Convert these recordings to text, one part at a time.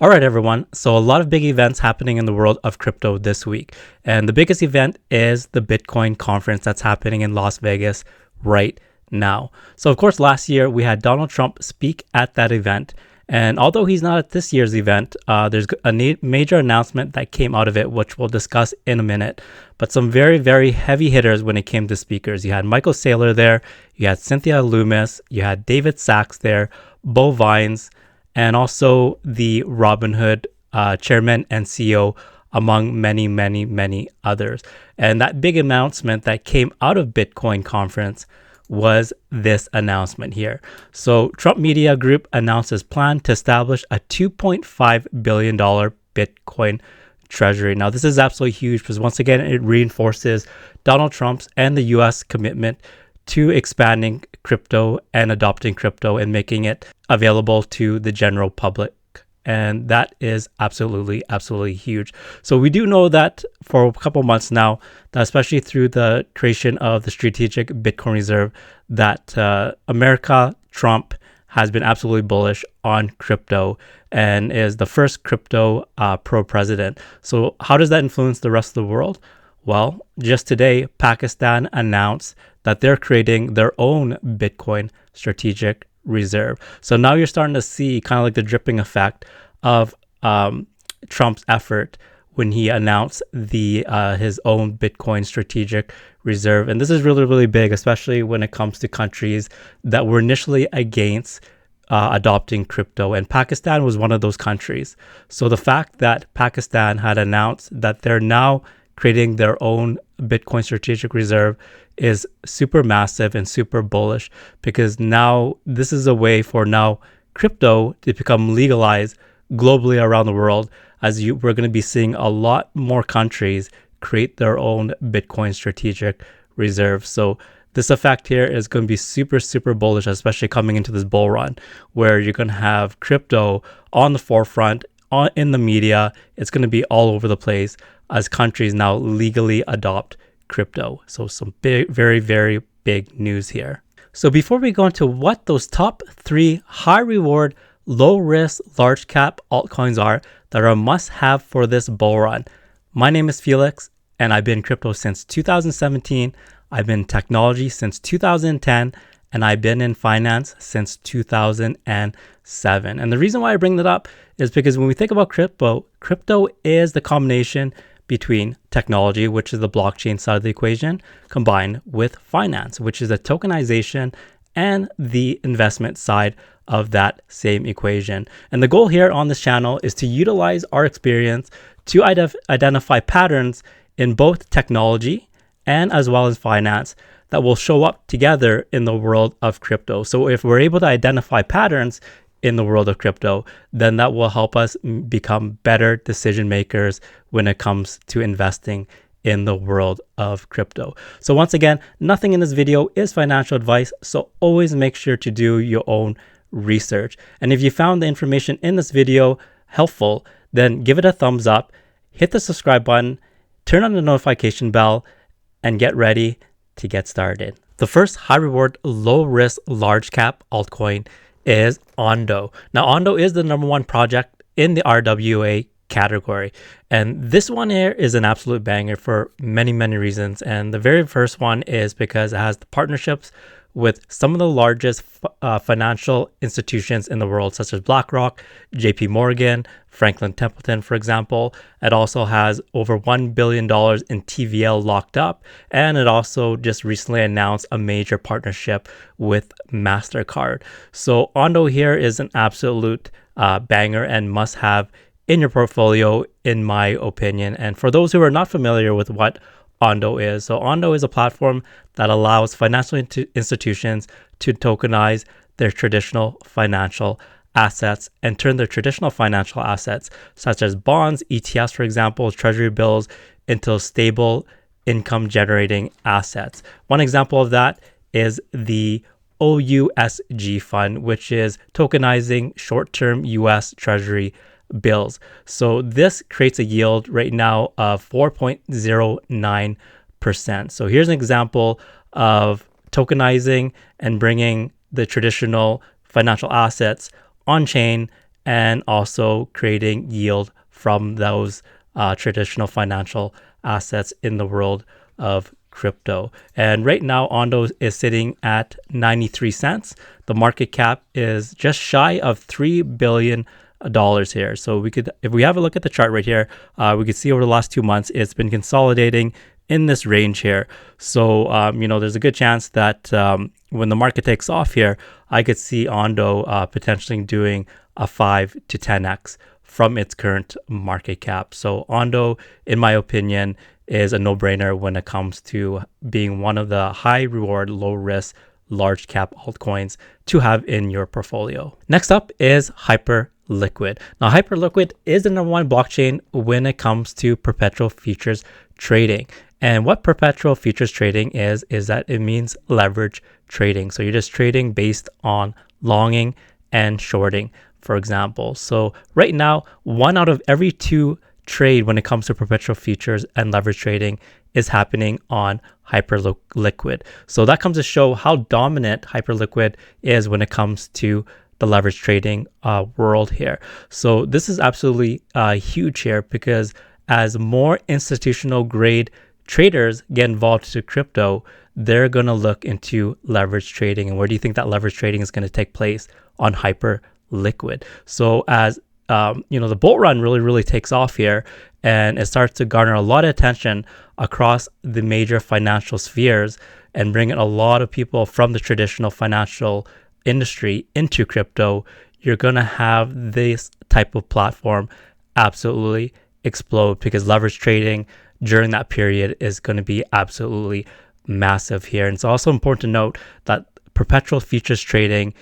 All right, everyone. So a lot of big events happening in the world of crypto this week. And the biggest event is the Bitcoin conference that's happening in Las Vegas right now. So of course, last year we had Donald Trump speak at that event. And although he's not at this year's event, there's a major announcement that came out of it, which we'll discuss in a minute. But some very, very heavy hitters when it came to speakers. You had Michael Saylor there, you had Cynthia Loomis, you had David Sachs there, Bo Vines, and also the Robinhood chairman and CEO, among many, many, many others. And that big announcement that came out of Bitcoin conference was this announcement here. So Trump Media Group announced his plan to establish a $2.5 billion Bitcoin treasury. Now, this is absolutely huge because once again, it reinforces Donald Trump's and the US commitment to expanding crypto and adopting crypto and making it available to the general public. And that is absolutely, absolutely huge. So we do know that for a couple months now, that especially through the creation of the strategic Bitcoin reserve, that Trump has been absolutely bullish on crypto and is the first crypto pro president. So how does that influence the rest of the world? Well, just today, Pakistan announced that they're creating their own Bitcoin strategic reserve. So now you're starting to see kind of like the dripping effect of Trump's effort when he announced his own Bitcoin strategic reserve. And this is really, really big, especially when it comes to countries that were initially against adopting crypto. And Pakistan was one of those countries. So the fact that Pakistan had announced that they're now creating their own Bitcoin strategic reserve is super massive and super bullish, because now this is a way for now crypto to become legalized globally around the world, as we're going to be seeing a lot more countries create their own Bitcoin strategic reserve. So this effect here is going to be super, super bullish, especially coming into this bull run where you're going to have crypto on the forefront, in the media. It's going to be all over the place as countries now legally adopt crypto. So some big, very, very big news here. So before we go into what those top 3 high reward, low risk, large cap altcoins are that are a must have for this bull run, my name is Felix and I've been in crypto since 2017. I've been in technology since 2010, and I've been in finance since 2007. And the reason why I bring that up is because when we think about crypto is the combination between technology, which is the blockchain side of the equation, combined with finance, which is the tokenization and the investment side of that same equation. And the goal here on this channel is to utilize our experience to identify patterns in both technology and as well as finance that will show up together in the world of crypto. So if we're able to identify patterns in the world of crypto, then that will help us become better decision makers when it comes to investing in the world of crypto. So once again, nothing in this video is financial advice, so always make sure to do your own research. And if you found the information in this video helpful, then give it a thumbs up, hit the subscribe button, turn on the notification bell, and get ready to get started. The first high reward, low risk, large cap altcoin is Ondo. Now, Ondo is the #1 project in the RWA category. And this one here is an absolute banger for many, many reasons. And the very first one is because it has the partnerships with some of the largest financial institutions in the world, such as BlackRock, JP Morgan, Franklin Templeton, for example. It also has over $1 billion in TVL locked up. And it also just recently announced a major partnership with MasterCard. So Ondo here is an absolute banger and must have in your portfolio, in my opinion. And for those who are not familiar with what Ondo is, so Ondo is a platform that allows financial institutions to tokenize their traditional financial assets and turn their traditional financial assets, such as bonds, ETFs, for example, treasury bills, into stable income generating assets. One example of that is the OUSG fund, which is tokenizing short-term US treasury bills. So this creates a yield right now of 4.09%. So here's an example of tokenizing and bringing the traditional financial assets on chain and also creating yield from those traditional financial assets in the world of crypto. And right now, Ondo is sitting at 93 cents. The market cap is just shy of $3 billion here. So we could, if we have a look at the chart right here, we could see over the last 2 months, it's been consolidating in this range here. So, there's a good chance that when the market takes off here, I could see Ondo potentially doing a 5 to 10x from its current market cap. So Ondo, in my opinion, is a no-brainer when it comes to being one of the high reward, low risk, large cap altcoins to have in your portfolio. Next up is Hyperliquid. Now, Hyperliquid is the number one blockchain when it comes to perpetual futures trading. And what perpetual futures trading is that it means leverage trading. So you're just trading based on longing and shorting, for example. So right now, 1 out of every 2 trade when it comes to perpetual futures and leverage trading is happening on Hyperliquid. So that comes to show how dominant Hyperliquid is when it comes to the leverage trading world here. So this is absolutely huge here, because as more institutional grade traders get involved to crypto, they're going to look into leverage trading. And where do you think that leverage trading is going to take place? On Hyperliquid. So as the bull run really takes off here, and it starts to garner a lot of attention across the major financial spheres and bring a lot of people from the traditional financial industry into crypto, you're going to have this type of platform absolutely explode, because leverage trading during that period is going to be absolutely massive here. And it's also important to note that perpetual futures trading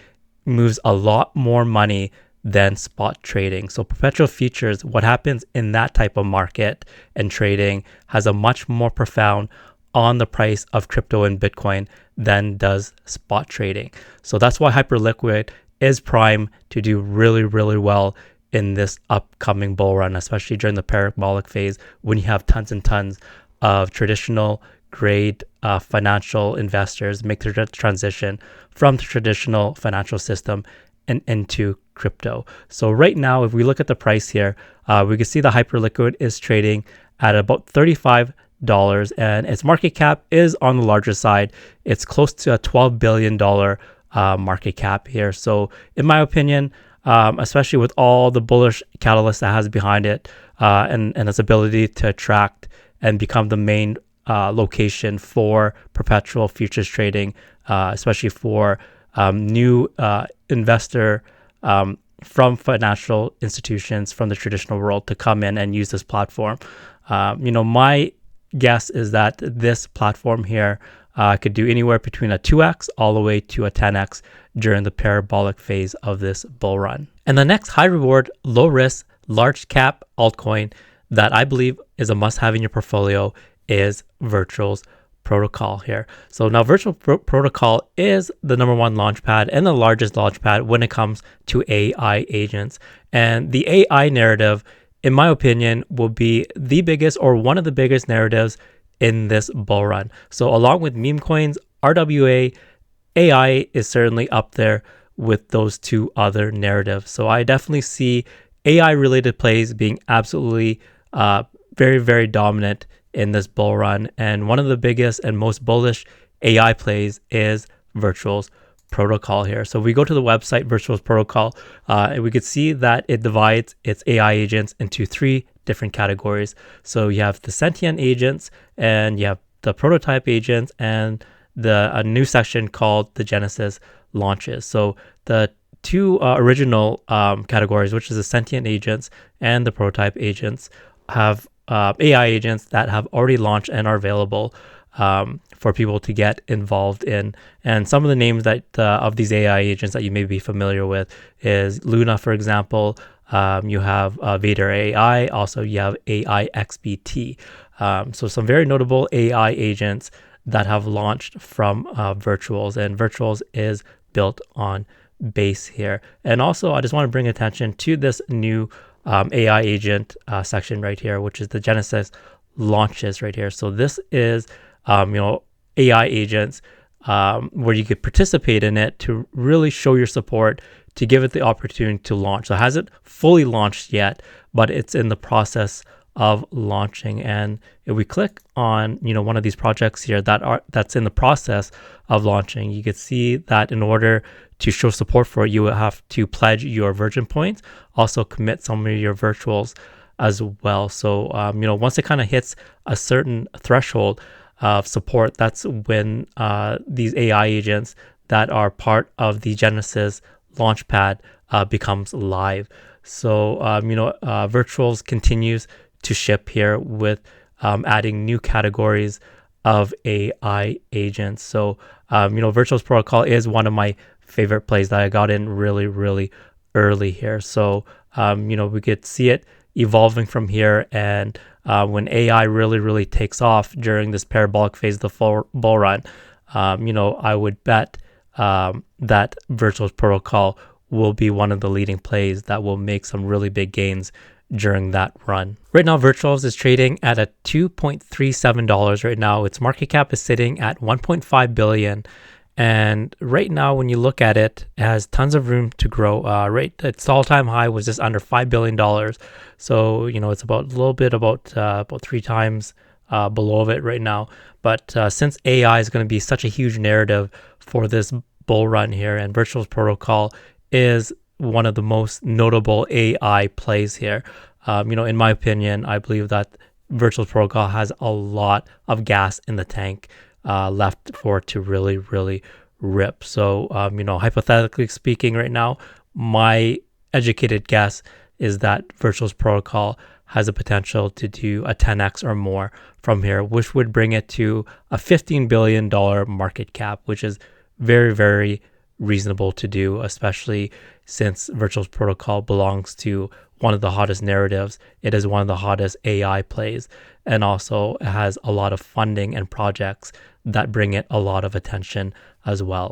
moves a lot more money than spot trading. So perpetual futures, what happens in that type of market and trading has a much more profound on the price of crypto and Bitcoin than does spot trading. So that's why Hyperliquid is prime to do really well in this upcoming bull run, especially during the parabolic phase, when you have tons and tons of traditional grade financial investors make the transition from the traditional financial system and into crypto. So right now, if we look at the price here, we can see the Hyperliquid is trading at about $35, and its market cap is on the larger side. It's close to a $12 billion market cap here. So in my opinion, especially with all the bullish catalysts that has behind it, and its ability to attract and become the main location for perpetual futures trading, especially for new investor from financial institutions from the traditional world to come in and use this platform. My guess is that this platform here could do anywhere between a 2x all the way to a 10x during the parabolic phase of this bull run. And the next high reward, low risk, large cap altcoin that I believe is a must have in your portfolio is Virtual's protocol here. So now Virtual protocol is the number one launchpad and the largest launchpad when it comes to AI agents. And the AI narrative, in my opinion, will be the biggest or one of the biggest narratives in this bull run. So along with MEMECOINS, RWA, AI is certainly up there with those 2 other narratives. So I definitely see AI related plays being absolutely very dominant in this bull run. And one of the biggest and most bullish AI plays is Virtual's protocol here. So if we go to the website, Virtual's protocol, we could see that it divides its AI agents into 3 different categories. So you have the sentient agents, and you have the prototype agents, and a new section called the Genesis launches. So the 2 original categories, which is the sentient agents and the prototype agents, have AI agents that have already launched and are available for people to get involved in. And some of the names that of these AI agents that you may be familiar with is Luna, for example. You have Vader AI. Also, you have AI XBT. So some very notable AI agents that have launched from Virtuals, and Virtuals is built on Base here. And also, I just want to bring attention to this new AI agent section right here, which is the Genesis launches right here. So this is, AI agents where you could participate in it to really show your support to give it the opportunity to launch. So it hasn't fully launched yet, but it's in the process of launching. And if we click on, one of these projects here that's in the process of launching, you can see that in order to show support for it, you will have to pledge your Virgin points, also commit some of your virtuals as well. So, once it kind of hits a certain threshold of support, that's when these AI agents that are part of the Genesis Launchpad becomes live. So, virtuals continues to ship here with adding new categories of AI agents. So, Virtuals Protocol is one of my favorite plays that I got in really, really early here. So, we could see it evolving from here. And when AI really, really takes off during this parabolic phase of the full bull run, I would bet that Virtuals Protocol will be one of the leading plays that will make some really big gains during that run. Right now, Virtuals is trading at a $2.37 right now. Its market cap is sitting at 1.5 billion. And right now, when you look at it, it has tons of room to grow. Its all-time high was just under $5 billion. So, it's about 3 times below it right now. But since AI is going to be such a huge narrative for this bull run here, and Virtuals Protocol is one of the most notable AI plays here. In my opinion, I believe that Virtuals Protocol has a lot of gas in the tank left for it to really, really rip. So, hypothetically speaking right now, my educated guess is that Virtuals Protocol has a potential to do a 10x or more from here, which would bring it to a $15 billion market cap, which is very, very reasonable to do, especially since Virtuals Protocol belongs to one of the hottest narratives. It is one of the hottest AI plays, and also it has a lot of funding and projects that bring it a lot of attention as well.